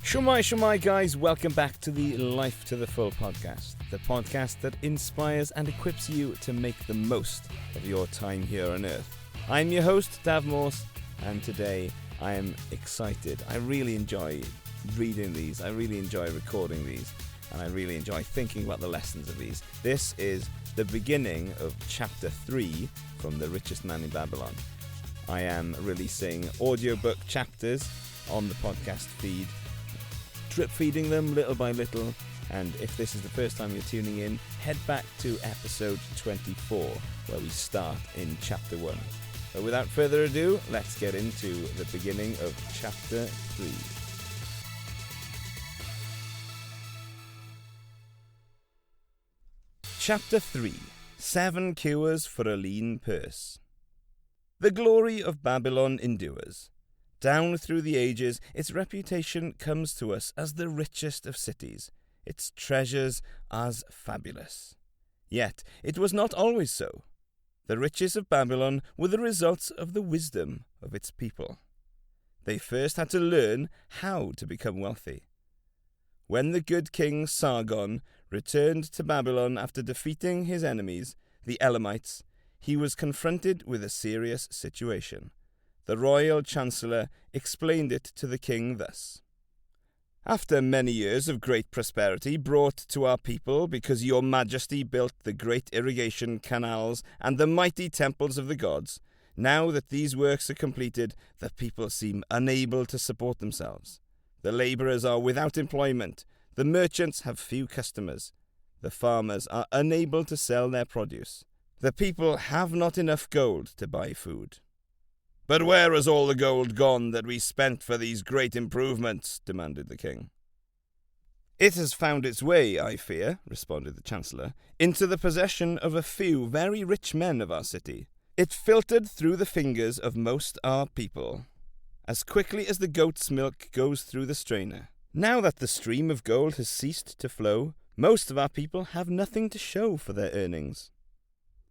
Shumai guys, welcome back to the Life to the Full podcast, the podcast that inspires and equips you to make the most of your time here on Earth. I'm your host, Dav Morse, and today I am excited. I really enjoy reading these, I really enjoy recording these, and I really enjoy thinking about the lessons of these. This is the beginning of Chapter 3 from The Richest Man in Babylon. I am releasing audiobook chapters on the podcast feed, drip feeding them little by little, and if this is the first time you're tuning in, head back to episode 24 where we start in chapter 1. But without further ado, let's get into the beginning of chapter 3. Chapter 3. 7 Cures for a Lean Purse. The glory of Babylon endures. Down through the ages, its reputation comes to us as the richest of cities, its treasures as fabulous. Yet it was not always so. The riches of Babylon were the results of the wisdom of its people. They first had to learn how to become wealthy. When the good king Sargon returned to Babylon after defeating his enemies, the Elamites, he was confronted with a serious situation. The royal chancellor explained it to the king thus. After many years of great prosperity brought to our people because your majesty built the great irrigation canals and the mighty temples of the gods, now that these works are completed, the people seem unable to support themselves. The laborers are without employment, the merchants have few customers, the farmers are unable to sell their produce. The people have not enough gold to buy food. "But where has all the gold gone that we spent for these great improvements?" demanded the king. "It has found its way, I fear," responded the chancellor, "into the possession of a few very rich men of our city. It filtered through the fingers of most our people, as quickly as the goat's milk goes through the strainer. Now that the stream of gold has ceased to flow, most of our people have nothing to show for their earnings."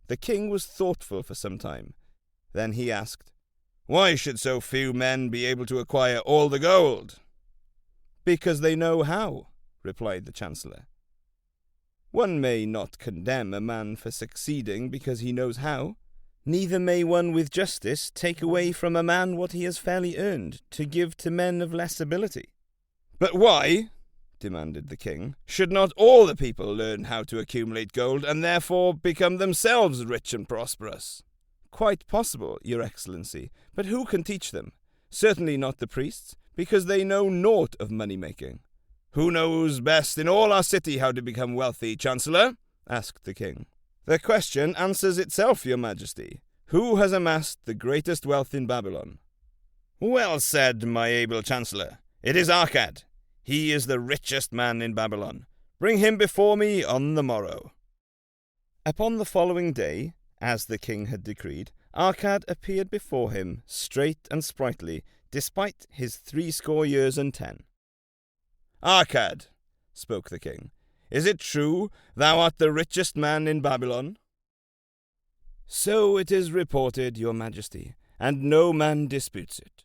The king was thoughtful for some time. Then he asked, "Why should so few men be able to acquire all the gold?" "Because they know how," replied the chancellor. "One may not condemn a man for succeeding because he knows how. Neither may one with justice take away from a man what he has fairly earned to give to men of less ability." "But why," demanded the king, "should not all the people learn how to accumulate gold and therefore become themselves rich and prosperous?" "Quite possible, Your Excellency, but who can teach them? Certainly not the priests, because they know naught of money-making." "Who knows best in all our city how to become wealthy, Chancellor?" asked the king. "The question answers itself, Your Majesty. Who has amassed the greatest wealth in Babylon?" "Well said, my able Chancellor. It is Arcad. He is the richest man in Babylon. Bring him before me on the morrow." Upon the following day, as the king had decreed, Arcad appeared before him, straight and sprightly, despite his 70 years. "Arcad," spoke the king, "is it true thou art the richest man in Babylon?" "So it is reported, Your Majesty, and no man disputes it."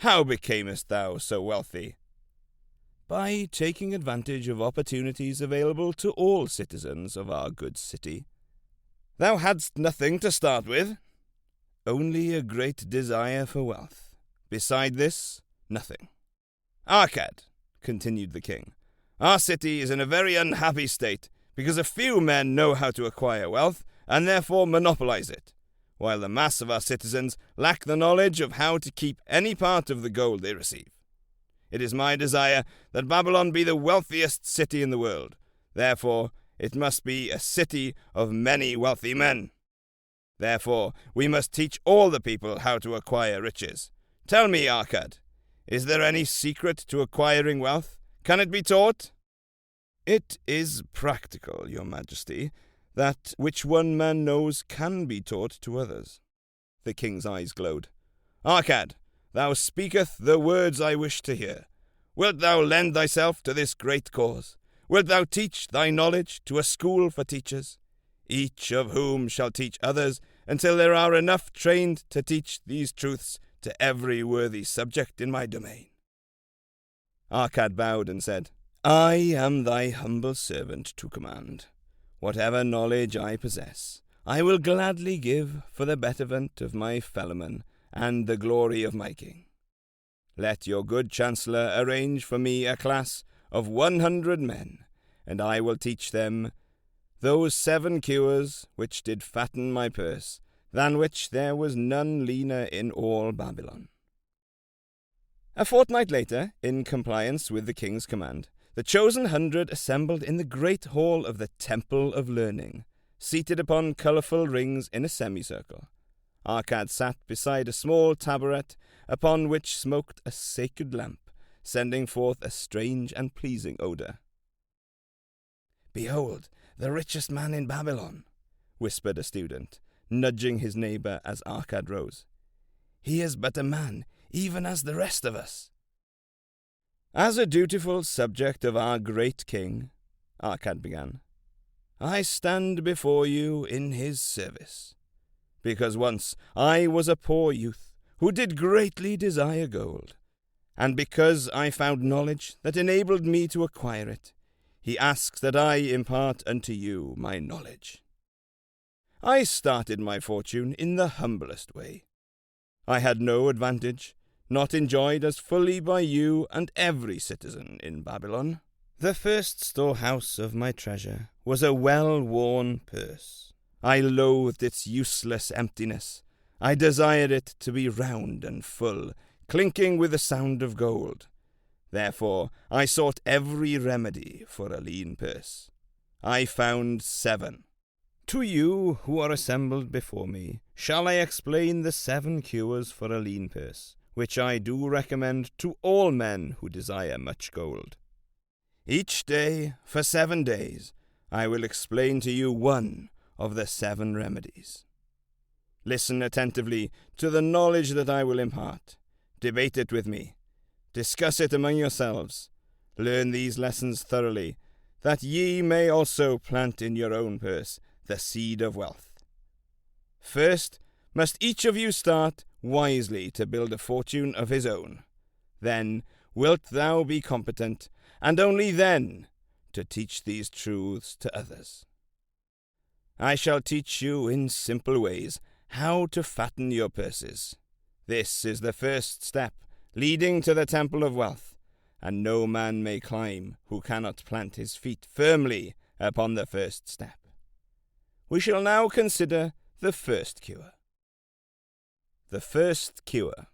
"How becamest thou so wealthy?" "By taking advantage of opportunities available to all citizens of our good city." "Thou hadst nothing to start with?" "Only a great desire for wealth. Beside this, nothing." "Arcad," continued the king, "our city is in a very unhappy state, because a few men know how to acquire wealth, and therefore monopolize it, while the mass of our citizens lack the knowledge of how to keep any part of the gold they receive. It is my desire that Babylon be the wealthiest city in the world. Therefore, it must be a city of many wealthy men. Therefore, we must teach all the people how to acquire riches. Tell me, Arcad, is there any secret to acquiring wealth? Can it be taught?" "It is practical, Your Majesty, that which one man knows can be taught to others." The king's eyes glowed. "Arcad, thou speakest the words I wish to hear. Wilt thou lend thyself to this great cause? Wilt thou teach thy knowledge to a school for teachers, each of whom shall teach others until there are enough trained to teach these truths to every worthy subject in my domain?" Arkad bowed and said, I am thy humble servant to command. Whatever knowledge I possess, I will gladly give for the betterment of my fellowmen and the glory of my king. Let your good chancellor arrange for me a class of 100 men, and I will teach them those 7 cures which did fatten my purse, than which there was none leaner in all Babylon. A fortnight later, in compliance with the king's command, the chosen 100 assembled in the great hall of the Temple of Learning, seated upon colourful rings in a semicircle. Arkad sat beside a small taboret, upon which smoked a sacred lamp, sending forth a strange and pleasing odour. "Behold, the richest man in Babylon," whispered a student, nudging his neighbour as Arkad rose. "He is but a man, even as the rest of us." "As a dutiful subject of our great king," Arkad began, "I stand before you in his service, because once I was a poor youth who did greatly desire gold, and because I found knowledge that enabled me to acquire it, he asks that I impart unto you my knowledge. I started my fortune in the humblest way. I had no advantage, not enjoyed as fully by you and every citizen in Babylon. The first storehouse of my treasure was a well-worn purse. I loathed its useless emptiness. I desired it to be round and full, clinking with the sound of gold. Therefore I sought every remedy for a lean purse. I found 7. To you who are assembled before me, shall I explain the 7 cures for a lean purse, which I do recommend to all men who desire much gold. Each day, for 7 days, I will explain to you one of the 7 remedies. Listen attentively to the knowledge that I will impart. Debate it with me. Discuss it among yourselves. Learn these lessons thoroughly, that ye may also plant in your own purse the seed of wealth. First, must each of you start wisely to build a fortune of his own. Then wilt thou be competent, and only then, to teach these truths to others. I shall teach you in simple ways how to fatten your purses. This is the first step, leading to the temple of wealth, and no man may climb who cannot plant his feet firmly upon the first step. We shall now consider the first cure. The first cure.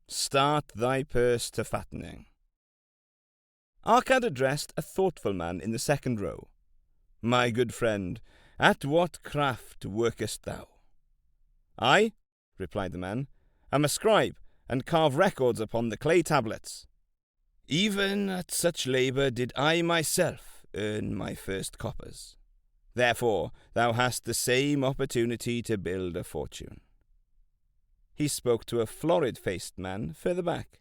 Start thy purse to fattening. Arkad addressed a thoughtful man in the second row. My good friend, at what craft workest thou? I, replied the man, am a scribe, and carve records upon the clay tablets. Even at such labour did I myself earn my first coppers. Therefore thou hast the same opportunity to build a fortune. He spoke to a florid-faced man further back.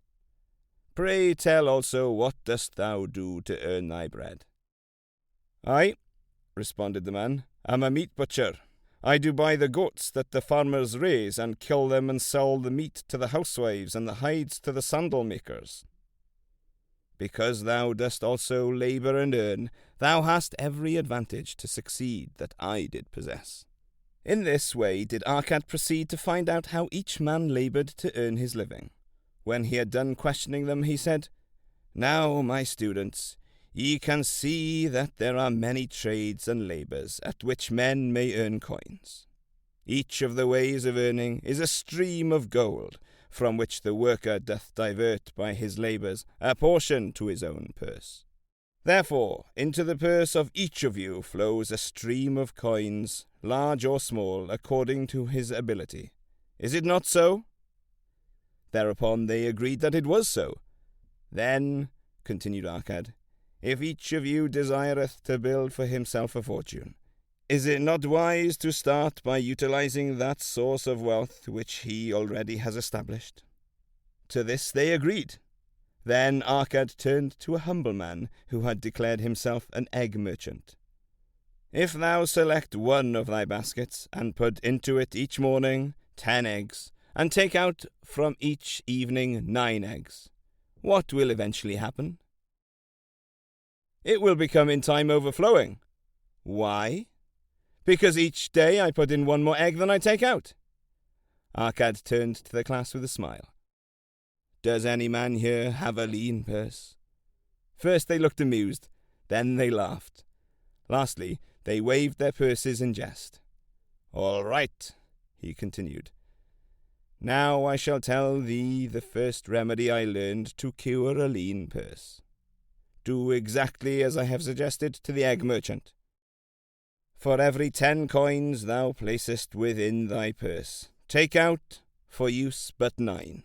Pray tell also, what dost thou do to earn thy bread? I, responded the man, am a meat butcher. I do buy the goats that the farmers raise, and kill them and sell the meat to the housewives and the hides to the sandal makers. Because thou dost also labour and earn, thou hast every advantage to succeed that I did possess. In this way did Arkad proceed to find out how each man laboured to earn his living. When he had done questioning them, he said, Now, my students, ye can see that there are many trades and labours at which men may earn coins. Each of the ways of earning is a stream of gold, from which the worker doth divert by his labours a portion to his own purse. Therefore, into the purse of each of you flows a stream of coins, large or small, according to his ability. Is it not so? Thereupon they agreed that it was so. Then, continued Arkad, if each of you desireth to build for himself a fortune, is it not wise to start by utilizing that source of wealth which he already has established? To this they agreed. Then Arkad turned to a humble man who had declared himself an egg merchant. If thou select one of thy baskets, and put into it each morning 10 eggs, and take out from each evening 9 eggs, what will eventually happen? It will become in time overflowing. Why? Because each day I put in one more egg than I take out. Arkad turned to the class with a smile. Does any man here have a lean purse? First they looked amused, then they laughed. Lastly, they waved their purses in jest. All right, he continued. Now I shall tell thee the first remedy I learned to cure a lean purse. Do exactly as I have suggested to the egg merchant. For every 10 coins thou placest within thy purse, take out for use but 9.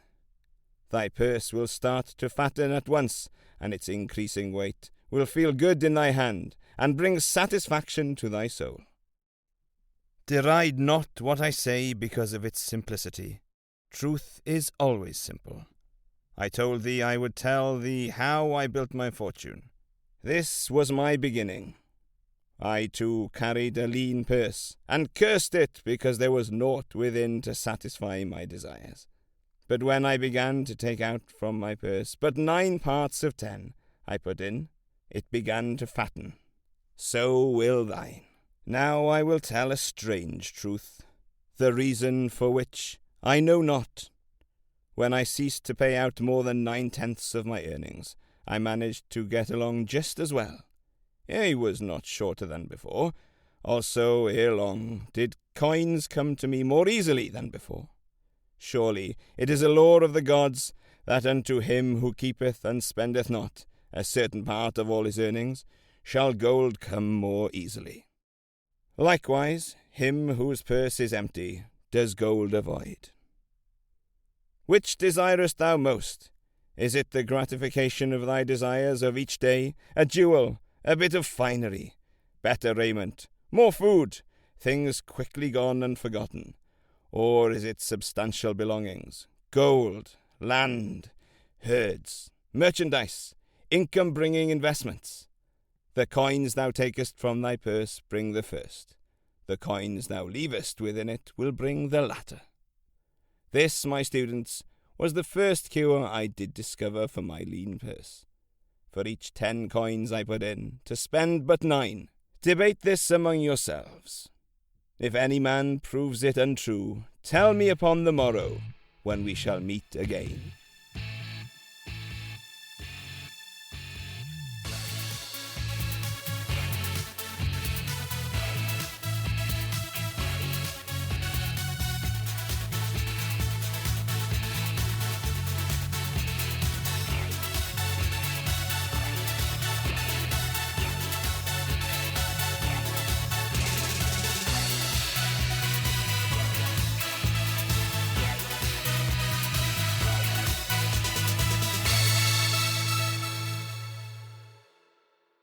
Thy purse will start to fatten at once, and its increasing weight will feel good in thy hand, and bring satisfaction to thy soul. Deride not what I say because of its simplicity. Truth is always simple. I told thee I would tell thee how I built my fortune. This was my beginning. I too carried a lean purse, and cursed it because there was naught within to satisfy my desires. But when I began to take out from my purse but 9 parts of 10 I put in, it began to fatten. So will thine. Now I will tell a strange truth, the reason for which I know not. When I ceased to pay out more than 9/10 of my earnings, I managed to get along just as well. I was not shorter than before. Also, ere long, did coins come to me more easily than before. Surely it is a law of the gods that unto him who keepeth and spendeth not a certain part of all his earnings shall gold come more easily. Likewise, him whose purse is empty does gold avoid. Which desirest thou most? Is it the gratification of thy desires of each day, a jewel, a bit of finery, better raiment, more food, things quickly gone and forgotten? Or is it substantial belongings, gold, land, herds, merchandise, income-bringing investments? The coins thou takest from thy purse bring the first. The coins thou leavest within it will bring the latter. This, my students, was the first cure I did discover for my lean purse. For each 10 coins I put in, to spend but 9. Debate this among yourselves. If any man proves it untrue, tell me upon the morrow, when we shall meet again.